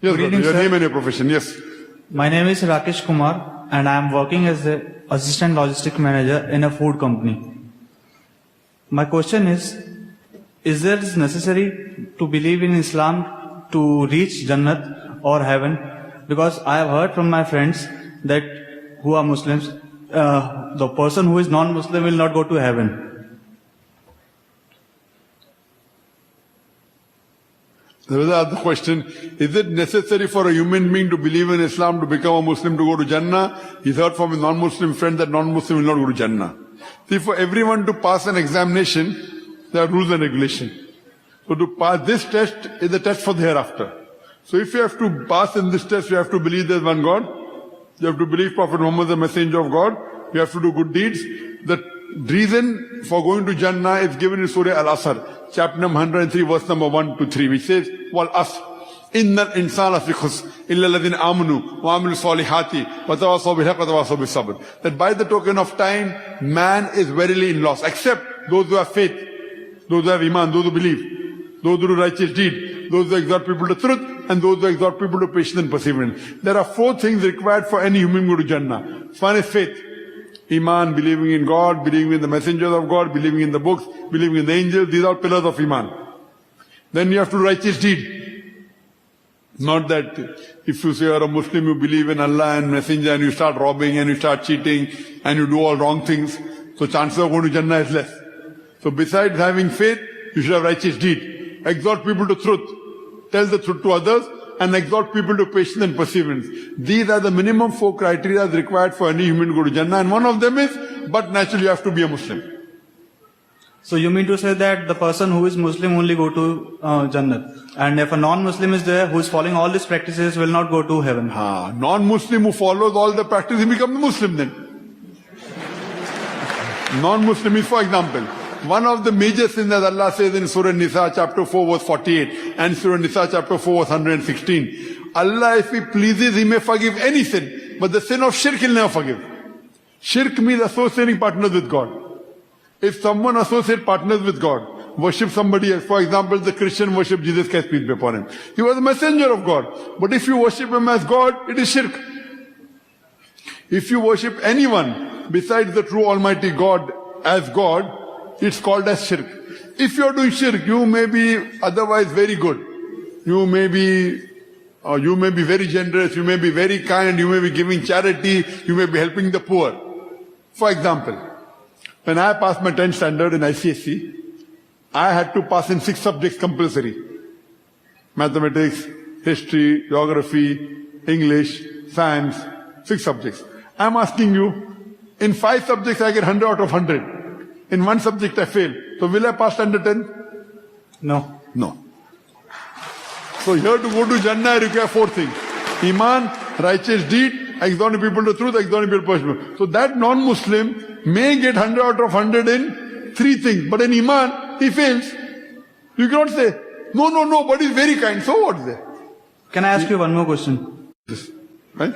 Yes, Good brother. evening, Your sir. name and your profession. Yes. My name is Rakesh Kumar and I am working as the assistant logistic manager in a food company. My question is there necessary to believe in Islam to reach Jannat or heaven? Because I have heard from my friends that who are Muslims, the person who is non-Muslim will not go to heaven. There was the question, is it necessary for a human being to believe in Islam to become a Muslim to go to Jannah? He's heard from a non-Muslim friend that non-Muslim will not go to Jannah. See, for everyone to pass an examination, there are rules and regulations. So to pass this test is a test for the hereafter. So if you have to pass in this test, you have to believe there's one God. You have to believe Prophet Muhammad is the messenger of God. You have to do good deeds. The reason for going to Jannah is given in Surah Al-Asr, chapter number 103, verse number 1 to 3, which says, Wal Asr, Innal insana fi khusr, illa alladhina amanu wa amilu salihati wa tawasaw bil haqq wa tawasaw bis sabr. That by the token of time, man is verily in loss, except those who have faith, those who have iman, those who believe, those who do righteous deed, those who exhort people to truth, and those who exhort people to patience and perseverance. There are 4 things required for any human to go to Jannah. One is faith. Iman, believing in God, believing in the messengers of God, believing in the books, believing in the angels. These are pillars of Iman. Then you have to do righteous deed. Not that if you say you're a Muslim, you believe in Allah and messenger and you start robbing and you start cheating and you do all wrong things. So chances of going to Jannah is less. So besides having faith, you should have righteous deed. Exhort people to truth. Tell the truth to others and exhort people to patience and perseverance. These are the minimum 4 criteria required for any human to go to Jannah. And one of them is, but naturally you have to be a Muslim. So you mean to say that the person who is Muslim only go to Jannat, and if a non-Muslim is there who is following all these practices will not go to heaven? Non-Muslim who follows all the practice, he becomes a Muslim then. Non-Muslim is, for example, one of the major sins that Allah says in Surah Nisa chapter 4 verse 48 and Surah Nisa chapter 4 verse 116. Allah, if He pleases, He may forgive any sin, but the sin of shirk He'll never forgive. Shirk means associating partners with God. If someone associates partners with God, worship somebody else, for example, the Christian worship Jesus Christ, peace be upon him. He was a messenger of God. But if you worship him as God, it is shirk. If you worship anyone besides the true Almighty God as God, it's called as shirk. If you are doing shirk, you may be otherwise very good. You may be very generous, you may be very kind, you may be giving charity, you may be helping the poor. For example, when I passed my 10th standard in ICSE, I had to pass in 6 subjects compulsory. Mathematics, history, geography, English, science, 6 subjects. I'm asking you, in 5 subjects I get 100 out of 100. In 1 subject I fail. So will I pass standard 10? No. No. So here to go to Jannah I require 4 things. Iman, righteous deed, exhorting people to truth, exhorting people to perseverance. So that non-Muslim may get 100 out of 100 in 3 things. But in Iman, he fails. You cannot say, no, but he's very kind. So what is there? Can I ask you one more question? Right?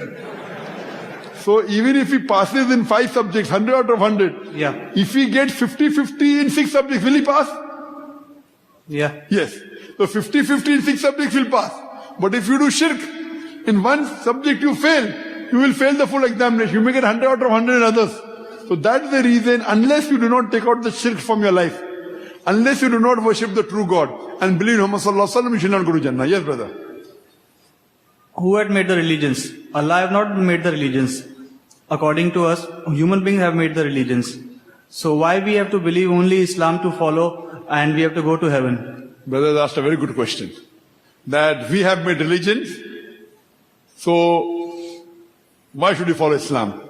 So even if he passes in 5 subjects, 100 out of 100, Yeah. if he gets 50-50 in 6 subjects, will he pass? Yeah. Yes. So 50-50 in 6 subjects will pass. But if you do shirk, in 1 subject you fail, you will fail the full examination. You may get 100 out of 100 in others. So that's the reason, unless you do not take out the shirk from your life, unless you do not worship the true God and believe in Muhammad sallallahu alaihi wasallam, you should not go to Jannah. Yes, brother. Who had made the religions? Allah have not made the religions. According to us, human beings have made the religions. So why we have to believe only Islam to follow and we have to go to heaven? Brother asked a very good question. That we have made religions, so why should we follow Islam?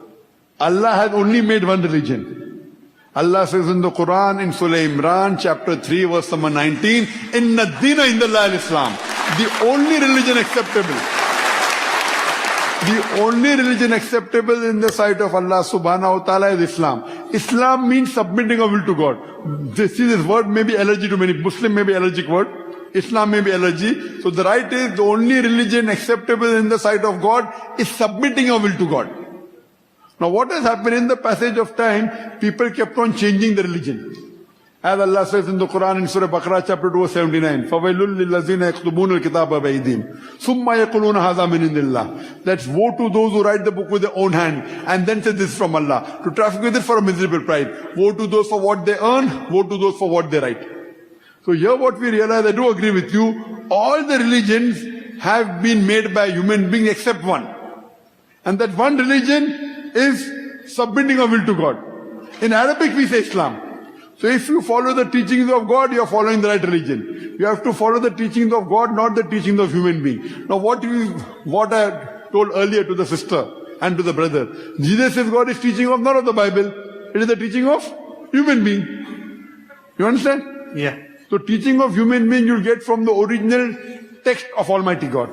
Allah has only made one religion. Allah says in the Quran, in Surah Imran, chapter 3, verse number 19, Inna Dina Indallahi al-Islam. The only religion acceptable in the sight of Allah subhanahu wa ta'ala is Islam. Islam means submitting a will to God. This word may be allergy to many. Muslim may be allergic word. Islam may be allergy. So the right is, the only religion acceptable in the sight of God is submitting a will to God. Now what has happened in the passage of time, people kept on changing the religion. As Allah says in the Quran in Surah Baqarah chapter 2 verse 79, فَوَيْلُلْ لِلَّذِينَ يَكْتُبُونَ الْكِتَابَ بَأَيْدِيهِمْ ثُمَّ يَقُولُونَ هَذَا مِنْ عِنْدِ اللَّهِ. That's woe to those who write the book with their own hand and then say this is from Allah, to traffic with it for a miserable price. Woe to those for what they earn, woe to those for what they write. So here what we realize, I do agree with you, all the religions have been made by human beings except one. And that one religion is submitting our will to God. In Arabic we say Islam. So if you follow the teachings of God, you are following the right religion. You have to follow the teachings of God, not the teachings of human being. Now what I told earlier to the sister and to the brother, Jesus says God is teaching of none of the Bible. It is the teaching of human being. You understand? Yeah. So teaching of human being you'll get from the original text of Almighty God.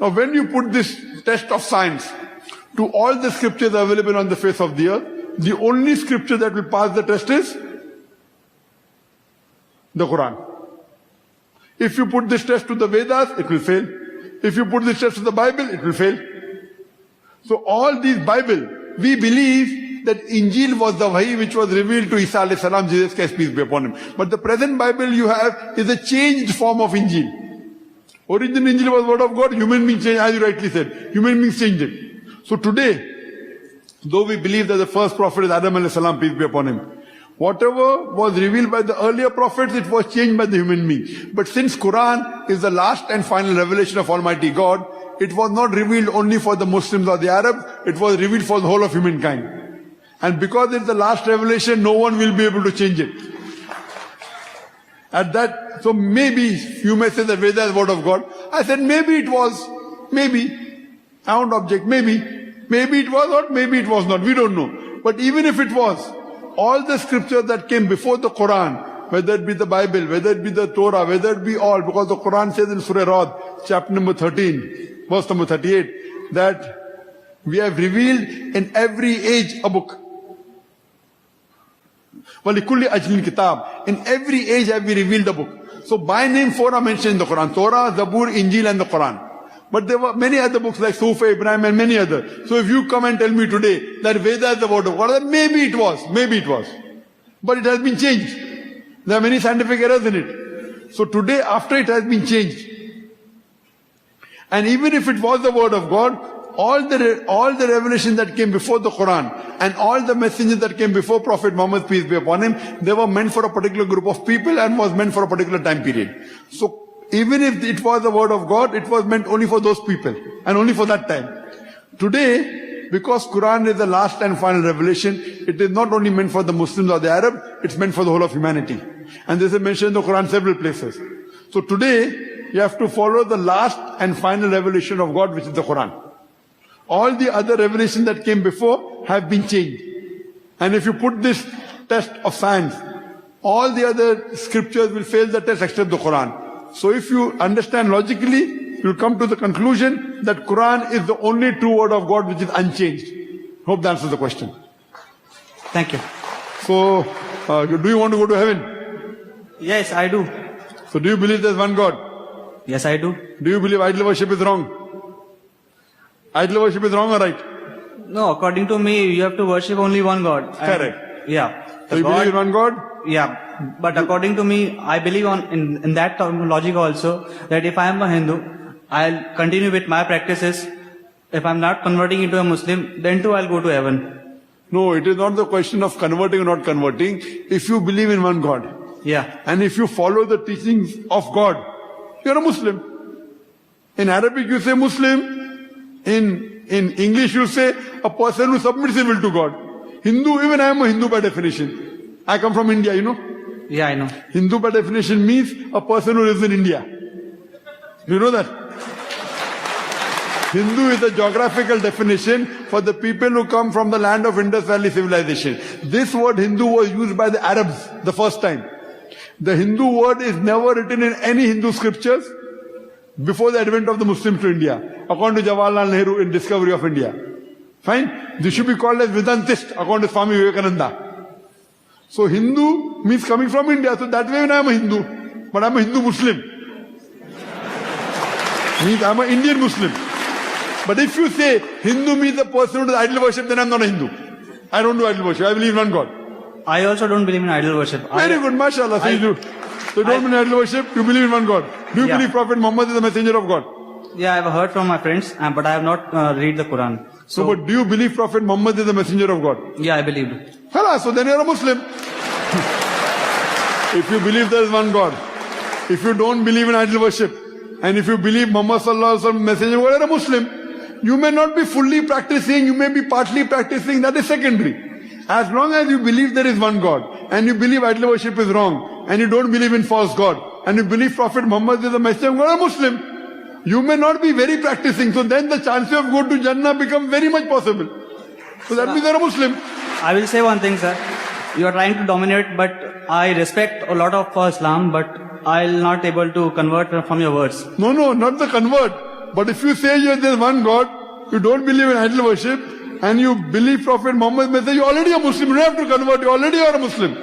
Now when you put this test of science to all the scriptures available on the face of the earth, the only scripture that will pass the test is the Quran. If you put this test to the Vedas, it will fail. If you put this test to the Bible, it will fail. So all these Bible, we believe that Injil was the Wahi which was revealed to Isa alayhi salam, Jesus Christ peace be upon him. But the present Bible you have is a changed form of Injil. Original Injil was word of God, human beings changed, as you rightly said. Human beings changed it. So today, though we believe that the first prophet is Adam alayhi salam, peace be upon him, whatever was revealed by the earlier prophets, it was changed by the human being. But since Quran is the last and final revelation of Almighty God, it was not revealed only for the Muslims or the Arabs, it was revealed for the whole of humankind. And because it's the last revelation, no one will be able to change it. At that, so maybe you may say the Veda is word of God. I said maybe it was, maybe. I won't object, maybe. Maybe it was or maybe it was not, we don't know. But even if it was, all the scriptures that came before the Quran, whether it be the Bible, whether it be the Torah, whether it be all, because the Quran says in Surah Ra'd, chapter number 13, verse number 38, that we have revealed in every age a book. وَلِكُلِّ أَجْلٍ kitab. In every age have we revealed a book. So by name 4 are mentioned in the Quran: Torah, Zabur, Injil and the Quran. But there were many other books like Sufa, Ibrahim and many others. So if you come and tell me today that Veda is the word of God, then maybe it was. But it has been changed. There are many scientific errors in it. So today, after it has been changed, and even if it was the word of God, all the revelation that came before the Quran and all the messages that came before Prophet Muhammad, peace be upon him, they were meant for a particular group of people and was meant for a particular time period. So even if it was the word of God, it was meant only for those people and only for that time. Today, because Quran is the last and final revelation, it is not only meant for the Muslims or the Arab, it's meant for the whole of humanity. And this is mentioned in the Quran several places. So today, you have to follow the last and final revelation of God, which is the Quran. All the other revelations that came before have been changed. And if you put this test of science, all the other scriptures will fail the test except the Quran. So if you understand logically, you'll come to the conclusion that Quran is the only true word of God which is unchanged. Hope that answers the question. Thank you. So, do you want to go to heaven? Yes, I do. So do you believe there's one God? Yes, I do. Do you believe idol worship is wrong? Idol worship is wrong or right? No, according to me, you have to worship only one God. Correct. Yeah. So you believe in one God? Yeah. But according to me, I believe in that logic also, that if I am a Hindu, I'll continue with my practices. If I'm not converting into a Muslim, then too I'll go to heaven. No, it is not the question of converting or not converting. If you believe in one God, Yeah. and if you follow the teachings of God, you're a Muslim. In Arabic you say Muslim. In English you say a person who submits his will to God. Hindu, even I am a Hindu by definition. I come from India, you know. Yeah, I know. Hindu by definition means a person who lives in India. Do you know that? Hindu is a geographical definition for the people who come from the land of Indus Valley civilization. This word Hindu was used by the Arabs the first time. The Hindu word is never written in any Hindu scriptures before the advent of the Muslims to India, according to Jawaharlal Nehru in Discovery of India. Fine? This should be called as Vedantist, according to Swami Vivekananda. So Hindu means coming from India, so that way when I am a Hindu, but I am a Hindu Muslim. Means I am an Indian Muslim. But if you say Hindu means the person who does idol worship, then I am not a Hindu. I don't do idol worship, I believe in one God. I also don't believe in idol worship. Very good, mashallah. So you do. So you don't believe in idol worship, you believe in one God. Do you Yeah. believe Prophet Muhammad is the messenger of God? Yeah, I've heard from my friends, but I have not read the Quran. So, but do you believe Prophet Muhammad is the messenger of God? Yeah, I believed. Hala, so then you're a Muslim. If you believe there is one God, if you don't believe in idol worship, and if you believe Muhammad sallallahu alaihi wasallam messenger, you're a Muslim. You may not be fully practicing, you may be partly practicing, that is secondary. As long as you believe there is one God, and you believe idol worship is wrong, and you don't believe in false God, and you believe Prophet Muhammad is the messenger, you're a Muslim. You may not be very practicing, so then the chances of going to Jannah become very much possible. So that means you're a Muslim. I will say one thing, sir. You are trying to dominate, but I respect a lot of Islam, but I'll not able to convert from your words. No, not the convert. But if you say there's one God, you don't believe in idol worship, and you believe Prophet Muhammad messenger, you're already a Muslim. You don't have to convert, you already are a Muslim.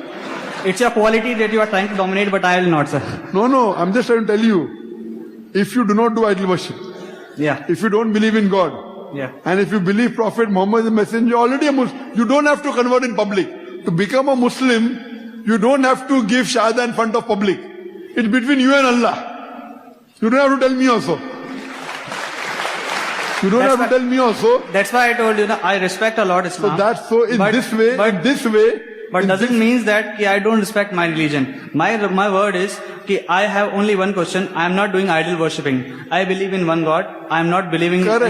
It's your quality that you are trying to dominate, but I will not, sir. No, I'm just trying to tell you. If you do not do idol worship, Yeah, if you don't believe in God, yeah. and if you believe Prophet Muhammad is the messenger, you're already a Muslim. You don't have to convert in public. To become a Muslim, you don't have to give shahada in front of public. It's between you and Allah. You don't have to tell me also. You don't That's have to tell me also. That's why I told you that I respect a lot Islam. So that's so in But- this way, but- in this way. But in doesn't this- mean that I don't respect my religion. My word is कि I have only one question. I am not doing idol worshipping. I believe in one God. I am not believing Correct.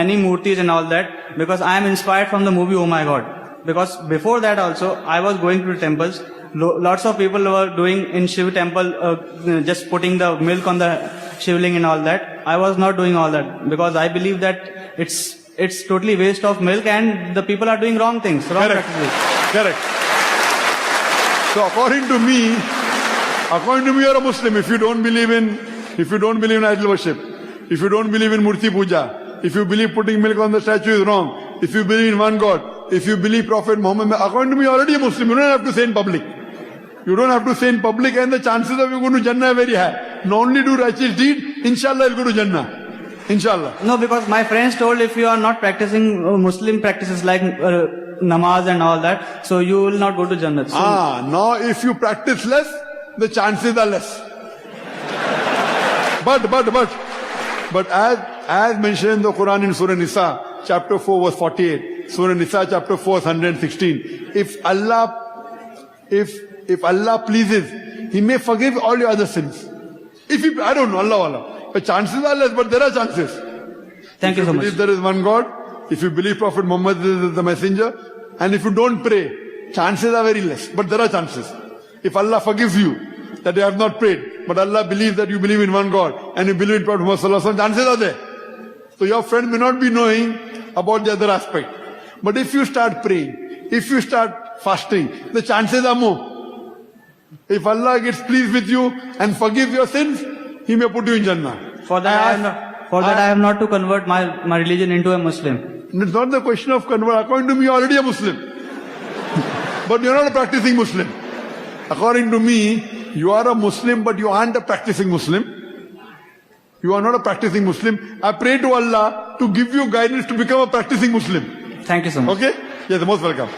any murtis and all that because I am inspired from the movie Oh My God. Because before that also I was going to temples. Lots of people were doing in Shiv temple just putting the milk on the shivling and all that. I was not doing all that because I believe that it's totally waste of milk and the people are doing wrong things, wrong Correct. practices. Correct. So according to me, you're a Muslim. If you don't believe in idol worship, if you don't believe in Murti Puja, if you believe putting milk on the statue is wrong, if you believe in one God, if you believe Prophet Muhammad, according to me, you're already a Muslim. You don't have to say in public. You don't have to say in public, and the chances of you going to Jannah are very high. Not only do righteous deed, inshallah you'll go to Jannah. Inshallah. No, because my friends told if you are not practicing Muslim practices like namaz and all that, so you will not go to Jannah. So, Now if you practice less, the chances are less. But as mentioned in the Quran in Surah Nisa, chapter 4, verse 48, Surah Nisa, chapter 4, verse 116, if Allah pleases, He may forgive all your other sins. I don't know, Allah. But chances are less, but there are chances. thank you so much. If there is one God, if you believe Prophet Muhammad is the messenger, and if you don't pray, chances are very less, but there are chances. If Allah forgives you that you have not prayed, but Allah believes that you believe in one God, and you believe in Prophet Muhammad sallallahu alaihi wasallam, chances are there. So your friend may not be knowing about the other aspect. But if you start praying, if you start fasting, the chances are more. If Allah gets pleased with you and forgives your sins, He may put you in Jannah. For that, I have not to convert my religion into a Muslim. It's not the question of convert. According to me, you're already a Muslim. But you're not a practicing Muslim. According to me, you are a Muslim, but you aren't a practicing Muslim. You are not a practicing Muslim. I pray to Allah to give you guidance to become a practicing Muslim. Thank you so much. Okay? Yes, most welcome.